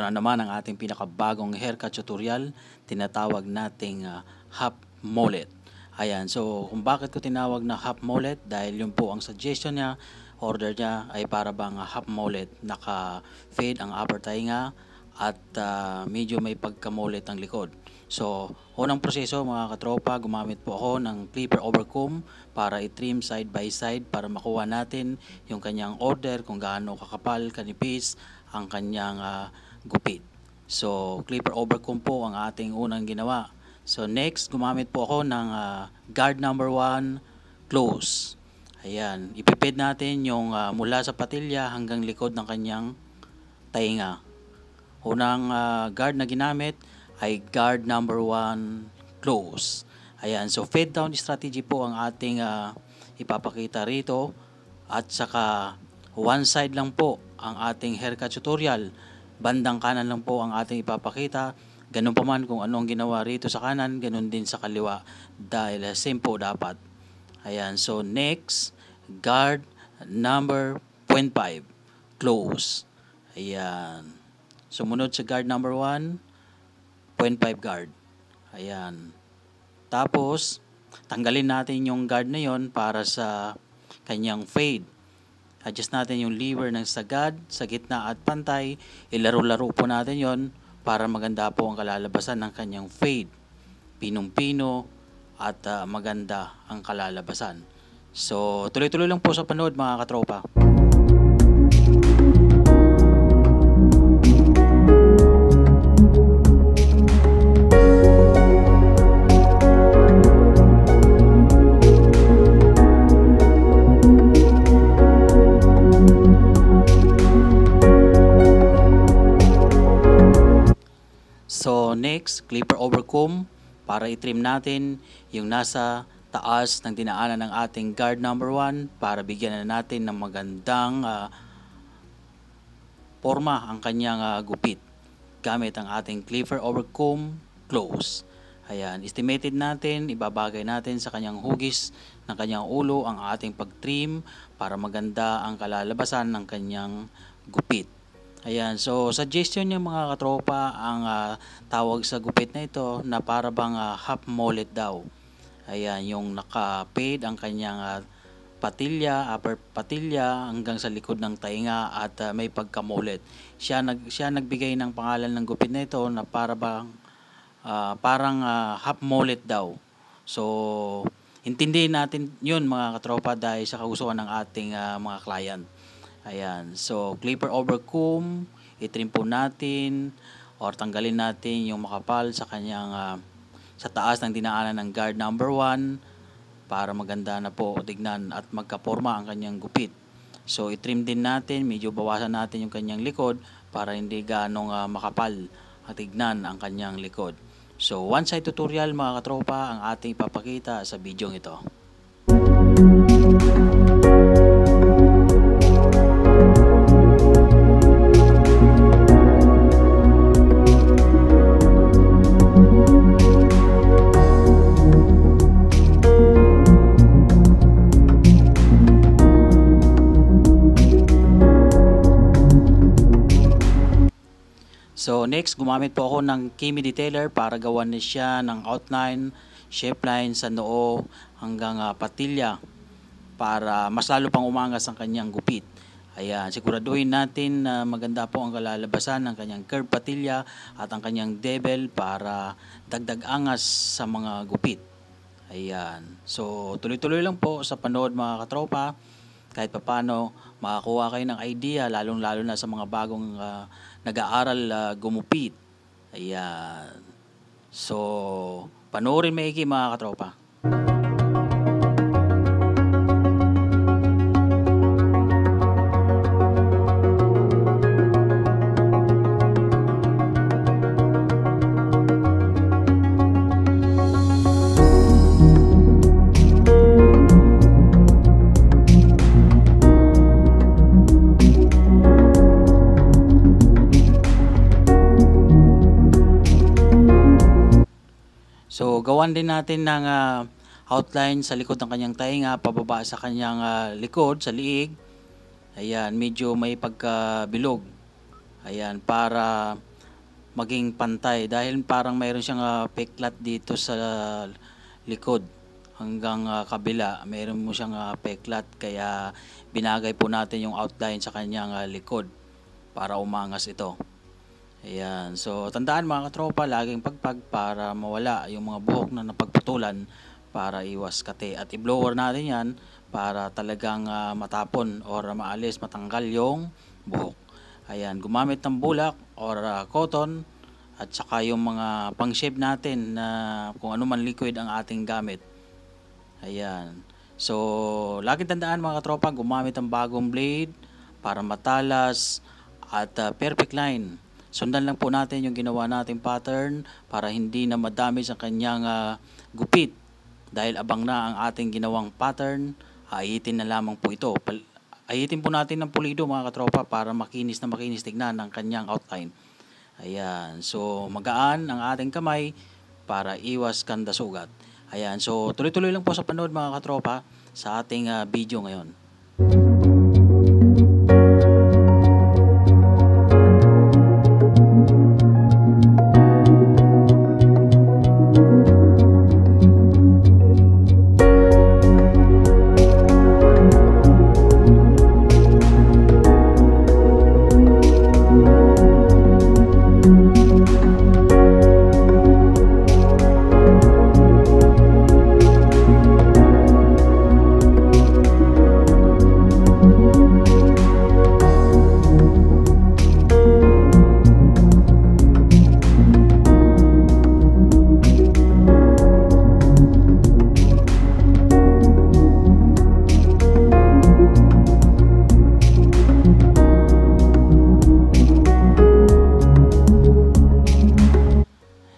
na naman ang ating pinakabagong haircut tutorial, tinatawag nating half mullet. Ayan, so kung bakit ko tinawag na half mullet, dahil yun po ang suggestion niya, order niya ay para bang half mullet, naka-fade ang upper tainga at medyo may pagka-mullet ang likod. So, unang proseso mga katropa, gumamit po ako ng clipper over comb para i-trim side by side para makuha natin yung kanyang order kung gaano kakapal, kanipis ang kanyang gupit. So, clipper over comb po ang ating unang ginawa. So, next, gumamit po ako ng guard number 1 close. Ayan, ipipid natin yung mula sa patilya hanggang likod ng kanyang tainga. Unang guard na ginamit ay guard number 1 close. Ayan, so fade down strategy po ang ating ipapakita rito at saka one side lang po ang ating haircut tutorial. Bandang kanan lang po ang ating ipapakita. Ganun pa man kung anong ginawa rito sa kanan, ganun din sa kaliwa dahil same po dapat. Ayan, so next, guard number 0.5 close. Ayan. Sumunod sa guard number 1, 0.5 guard. Ayan. Tapos, tanggalin natin yung guard na yon para sa kanyang fade. Adjust natin yung lever ng sagad, sa gitna at pantay. Ilaro-laro po natin yon para maganda po ang kalalabasan ng kanyang fade. Pinong-pino at maganda ang kalalabasan. So, tuloy-tuloy lang po sa panood mga katropa. So next, clipper over comb para i-trim natin yung nasa taas ng dinaanan ng ating guard number 1 para bigyan na natin ng magandang forma ang kanyang gupit gamit ang ating clipper over comb close. Ayan, estimated natin, ibabagay natin sa kanyang hugis ng kanyang ulo ang ating pag-trim para maganda ang kalalabasan ng kanyang gupit. Ayan, so suggestion niya mga katropa ang tawag sa gupit na ito na para bang half mullet daw. Ayan, yung naka-fade ang kanyang patilya, upper patilya hanggang sa likod ng tainga at may pagka-mullet. Siya nagbigay ng pangalan ng gupit na ito na para bang parang half mullet daw. So, intindihin natin yun mga katropa dahil sa kausuhan ng ating mga client. Ayan, so clipper over comb, itrim po natin or tanggalin natin yung makapal sa kanyang sa taas ng dinaanan ng guard number 1 para maganda na po tignan at magkaporma ang kanyang gupit. So itrim din natin, medyo bawasan natin yung kanyang likod para hindi ganong makapal at tignan ang kanyang likod. So one side tutorial mga katropa ang ating ipapakita sa video ito. So next, gumamit po ako ng Kimi Detailer para gawan niya siya ng outline, shape line sa noo hanggang patilya para mas lalo pang umangas ang kanyang gupit. Ayan, siguraduhin natin na maganda po ang kalalabasan ng kanyang curve patilya at ang kanyang bevel para dagdag angas sa mga gupit. Ayan, so tuloy-tuloy lang po sa panood mga katropa. Kahit papano makakuha kayo ng idea lalong-lalo na sa mga bagong nag-aaral gumupit. Ayan. So, panoorin maigi mga katropa. So, gawan din natin ng outline sa likod ng kanyang tainga, pababa sa kanyang likod, sa liig. Ayan, medyo may pagkabilog. Ayan, para maging pantay dahil parang mayroon siyang peklat dito sa likod hanggang kabila. Mayroon mo siyang peklat kaya binagay po natin yung outline sa kanyang likod para umangas ito. Ayan. So, tandaan mga katropa, laging pagpag para mawala yung mga buhok na napagputulan para iwas kate. At i-blower natin yan para talagang matapon or maalis, matanggal yung buhok. Ayan. Gumamit ng bulak or cotton at saka yung mga pang-shave natin na kung ano man liquid ang ating gamit. Ayan. So, laging tandaan mga katropa, gumamit ng bagong blade para matalas at perfect line. Sundan lang po natin yung ginawa nating pattern para hindi na madamage ang kanyang gupit. Dahil abang na ang ating ginawang pattern, ayitin na lamang po ito. Ayitin po natin ng pulido mga katropa para makinis na makinis tignan ang kanyang outline. Ayan. So, magaan ang ating kamay para iwas kanda sugat. Ayan. So, tuloy-tuloy lang po sa panood mga katropa sa ating video ngayon.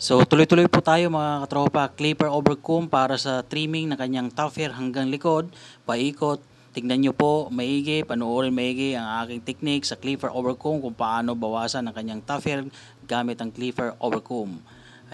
So tuloy-tuloy po tayo mga katropa, clipper over comb para sa trimming ng kanyang top hair hanggang likod, paikot. Tignan nyo po maigi, panoorin maigi ang aking technique sa clipper over comb kung paano bawasan ang kanyang top hair gamit ang clipper over comb.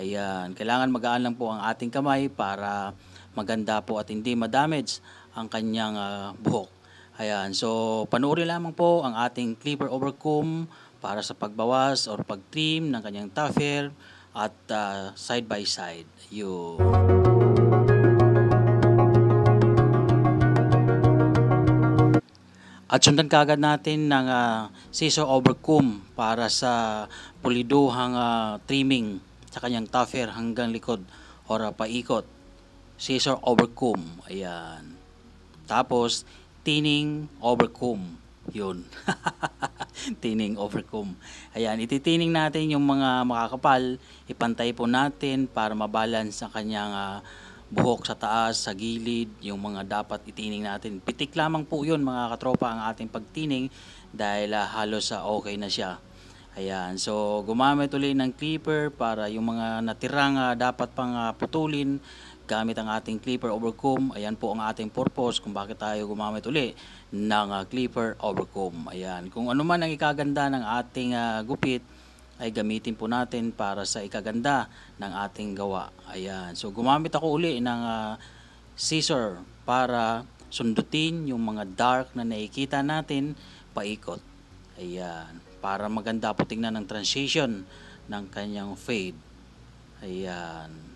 Ayan, kailangan magaan lang po ang ating kamay para maganda po at hindi ma-damage ang kanyang buhok. Ayan, so panoorin lamang po ang ating clipper over comb para sa pagbawas or pag-trim ng kanyang top hair at side by side. At sundan kaagad natin ng scissor over comb para sa puliduhang trimming sa kanyang top hair hanggang likod or paikot. Scissor over comb. Ayan. Tapos thinning over comb. Yun. Thinning over comb. Ayan, ititining natin yung mga makakapal, ipantay po natin para mabalance ang kanyang buhok sa taas, sa gilid, yung mga dapat itining natin. Pitik lamang po yun mga katropa ang ating pagtining dahil halos okay na siya. Ayan, so gumamit ulit ng clipper para yung mga natirang dapat pang putulin gamit ang ating clipper over comb. Ayan po ang ating purpose kung bakit tayo gumamit uli ng clipper over comb. Ayan, kung ano man ang ikaganda ng ating gupit ay gamitin po natin para sa ikaganda ng ating gawa. Ayan, so gumamit ako uli ng scissor para sundutin yung mga dark na nakikita natin paikot. Ayan, para maganda po tingnan ng transition ng kanyang fade. Ayan.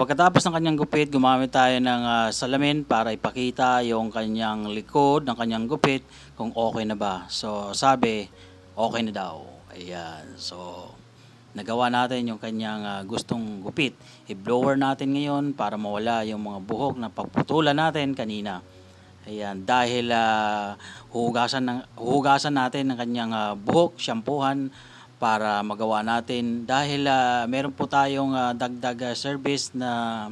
pagkatapos ng kanyang gupit, gumamit tayo ng salamin para ipakita yung kanyang likod ng kanyang gupit kung okay na ba. So sabi, okay na daw. Ayan. So nagawa natin yung kanyang gustong gupit. I-blower natin ngayon para mawala yung mga buhok na pagputulan natin kanina. Ayan, dahil huhugasan natin ng kanyang buhok, shampoohan para magawa natin. Dahil meron po tayong dagdag service na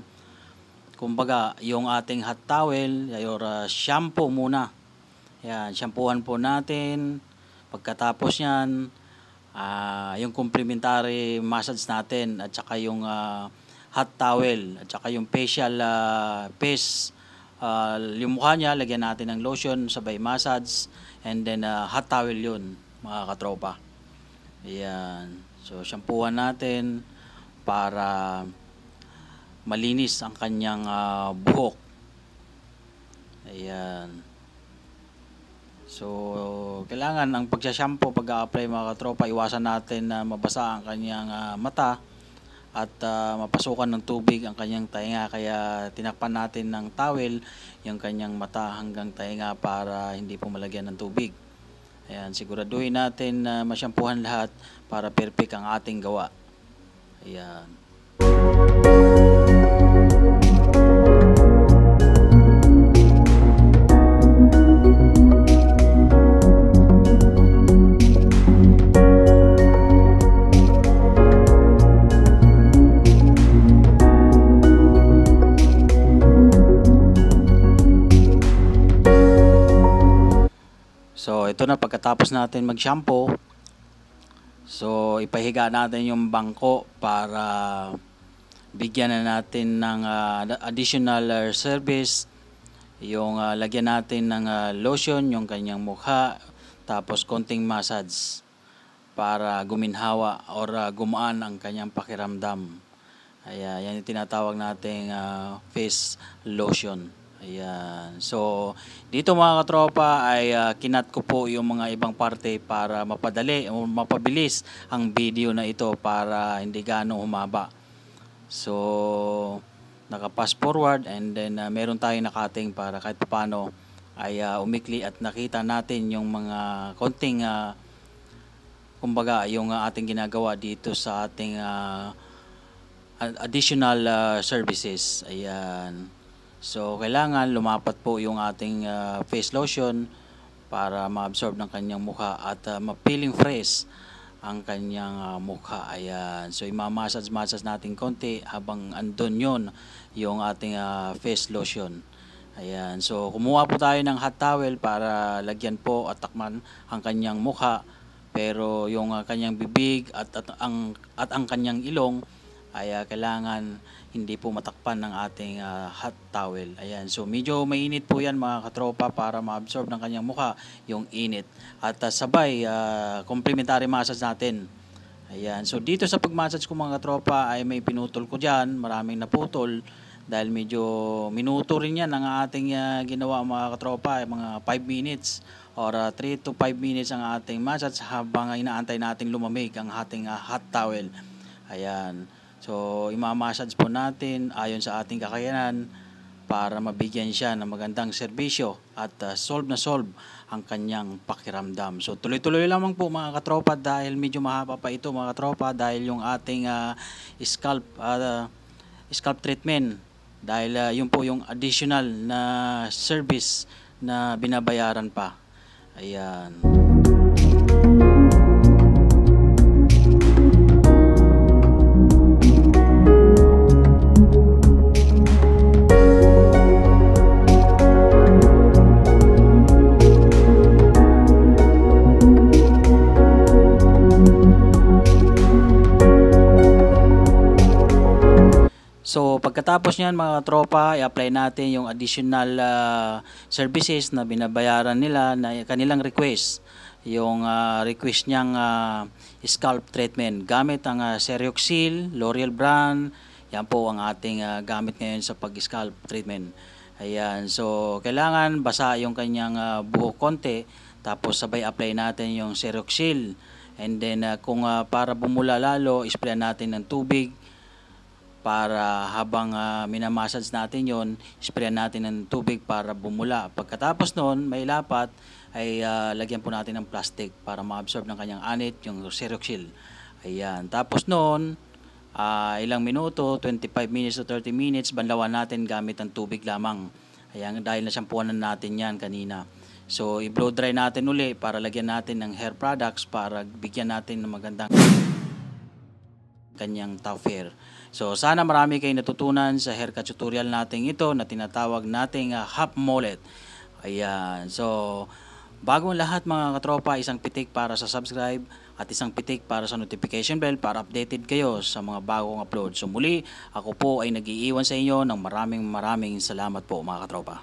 kumbaga yung ating hot towel or shampoo muna. Ayan, shampoohan po natin. Pagkatapos yan, yung complimentary massage natin at saka yung hot towel at saka yung facial face. Yung mukha niya, lagyan natin ng lotion, sabay massage, and then hot towel yun, mga katropa. Ayan. So, shampoohan natin para malinis ang kanyang buhok. Ayan. So, kailangan ang pagsashampoo, pag-a-apply mga katropa, iwasan natin na mabasa ang kanyang mata at mapasukan ng tubig ang kanyang tainga. Kaya tinakpan natin ng towel yung kanyang mata hanggang tainga para hindi po malagyan ng tubig. Ayan, siguraduhin natin na masyampuhan lahat para perfect ang ating gawa. Ayan. So, ito na pagkatapos natin mag-shampoo. So, ipahiga natin yung bangko para bigyan na natin ng additional service. Yung lagyan natin ng lotion, yung kanyang mukha, tapos konting massage para guminhawa or gumaan ang kanyang pakiramdam. Ayan, yan yung tinatawag nating face lotion. Ayan. So, dito mga katropa ay kinat ko po yung mga ibang parte para mapadali o mapabilis ang video na ito para hindi gaano humaba. So, naka-fast forward and then meron tayong nakating para kahit paano ay umikli at nakita natin yung mga konting kumbaga yung ating ginagawa dito sa ating additional services. Ayan. So, kailangan lumapat po yung ating face lotion para ma-absorb ng kanyang mukha at ma-feeling fresh ang kanyang mukha. Ayan. So, imamassage natin konti habang andun yun yung ating face lotion. Ayan. So, kumuha po tayo ng hot towel para lagyan po at takman ang kanyang mukha. Pero yung kanyang bibig at ang kanyang ilong ay kailangan hindi po matakpan ng ating hot towel. Ayan. So, medyo mainit po yan mga katropa para ma-absorb ng kanyang mukha yung init. At sabay, complimentary massage natin. Ayan. So, dito sa pag-massage ko mga katropa ay may pinutol ko dyan. Maraming naputol dahil medyo minuto rin yan ang ating ginawa mga katropa. Mga 5 minutes or 3 to 5 minutes ang ating massage habang inaantay natin lumamig ang ating hot towel. Ayan. So, imamassage po natin ayon sa ating kakayanan para mabigyan siya ng magandang serbisyo at solve ang kanyang pakiramdam. So, tuloy-tuloy lamang po mga katropa dahil medyo mahaba pa ito mga katropa dahil yung ating scalp treatment dahil yun po yung additional na service na binabayaran pa. Ayan. So, pagkatapos niyan mga tropa, i-apply natin yung additional services na binabayaran nila na kanilang request. Yung request niyang scalp treatment gamit ang Serioxil, L'Oreal brand. Yan po ang ating gamit ngayon sa pag-scalp treatment. Ayan. So, kailangan basa yung kanyang buhok konti. Tapos sabay apply natin yung Serioxil. And then kung para bumula lalo, spray natin ng tubig para habang minamassage natin yon, sprayan natin ng tubig para bumula. Pagkatapos noon, may lapat, ay lagyan po natin ng plastic para ma-absorb ng kanyang anit, yung Ceroxil. Ayan. Tapos noon, ilang minuto, 25 minutes to 30 minutes, banlawan natin gamit ang tubig lamang. Ayan, dahil nasyampuanan natin yan kanina. So, i-blow dry natin uli para lagyan natin ng hair products para bigyan natin ng magandang kanyang top hair. So, sana marami kayong natutunan sa haircut tutorial natin ito na tinatawag nating half mullet. Ayan. So, bagong lahat mga katropa, isang pitik para sa subscribe at isang pitik para sa notification bell para updated kayo sa mga bagong upload. So muli, ako po ay nag-iiwan sa inyo ng maraming salamat po mga katropa.